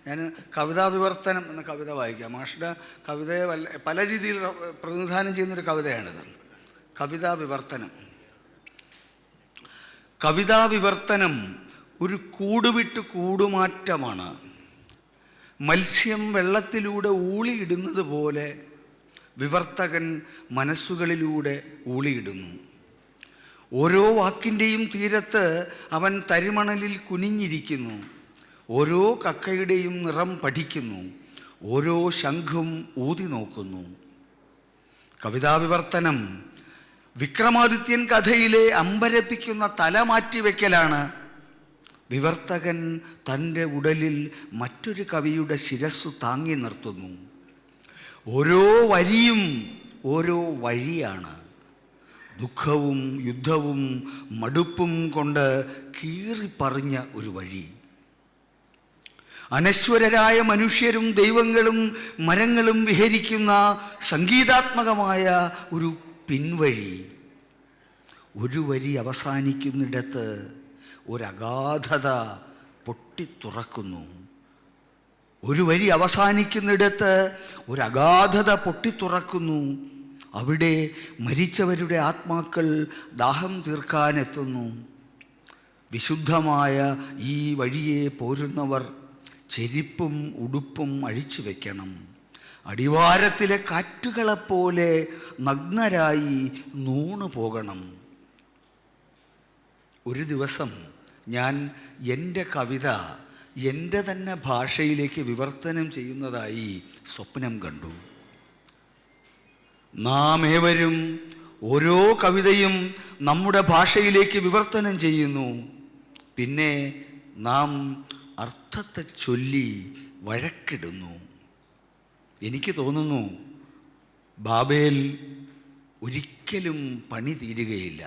ഞാൻ കവിതാ വിവർത്തനം എന്ന കവിത വായിക്കാം. മാഷുടെ കവിതയെ പല രീതിയിൽ പ്രതിനിധാനം ചെയ്യുന്നൊരു കവിതയാണിത്. കവിതാ വിവർത്തനം. കവിതാ വിവർത്തനം ഒരു കൂടുവിട്ട് കൂടുമാറ്റമാണ്. മത്സ്യം വെള്ളത്തിലൂടെ ഊളിയിടുന്നത് പോലെ വിവർത്തകൻ മനസ്സുകളിലൂടെ ഊളിയിടുന്നു. ഓരോ വാക്കിൻ്റെയും തീരത്ത് അവൻ തരിമണലിൽ കുനിഞ്ഞിരിക്കുന്നു. ഓരോ കക്കയുടെയും നിറം പഠിക്കുന്നു. ഓരോ ശംഖും ഊതി നോക്കുന്നു. കവിതാവിവർത്തനം വിക്രമാദിത്യൻ കഥയിലെ അമ്പരപ്പിക്കുന്ന തല മാറ്റിവെക്കലാണ്. വിവർത്തകൻ തൻ്റെ ഉടലിൽ മറ്റൊരു കവിയുടെ ശിരസ്സു താങ്ങി നിർത്തുന്നു. ഓരോ വരിയും ഓരോ വഴിയാണ്. ദുഃഖവും യുദ്ധവും മടുപ്പും കൊണ്ട് കീറിപ്പറിഞ്ഞ ഒരു വഴി. അനശ്വരരായ മനുഷ്യരും ദൈവങ്ങളും മരങ്ങളും വിഹരിക്കുന്ന സംഗീതാത്മകമായ ഒരു പിൻവഴി. ഒരു വരി അവസാനിക്കുന്നിടത്ത് ഒരഗാധത പൊട്ടിത്തുറക്കുന്നു. ഒരു വരി അവസാനിക്കുന്നിടത്ത് ഒരഗാധത പൊട്ടിത്തുറക്കുന്നു. അവിടെ മരിച്ചവരുടെ ആത്മാക്കൾ ദാഹം തീർക്കാനെത്തുന്നു. വിശുദ്ധമായ ഈ വഴിയെ പോരുന്നവർ ചെരിപ്പും ഉടുപ്പും അഴിച്ചു വയ്ക്കണം. അടിവാരത്തിലെ കാറ്റുകളെപ്പോലെ നഗ്നരായി നൂണു പോകണം. ഒരു ദിവസം ഞാൻ എൻ്റെ കവിത എൻ്റെ തന്നെ ഭാഷയിലേക്ക് വിവർത്തനം ചെയ്യുന്നതായി സ്വപ്നം കണ്ടു. നാം ഏവരും ഓരോ കവിതയും നമ്മുടെ ഭാഷയിലേക്ക് വിവർത്തനം ചെയ്യുന്നു. പിന്നെ നാം അർത്ഥത്തെ ചൊല്ലി വഴക്കിടുന്നു. എനിക്ക് തോന്നുന്നു ബാബേൽ ഒരിക്കലും പണി തീരുകയില്ല.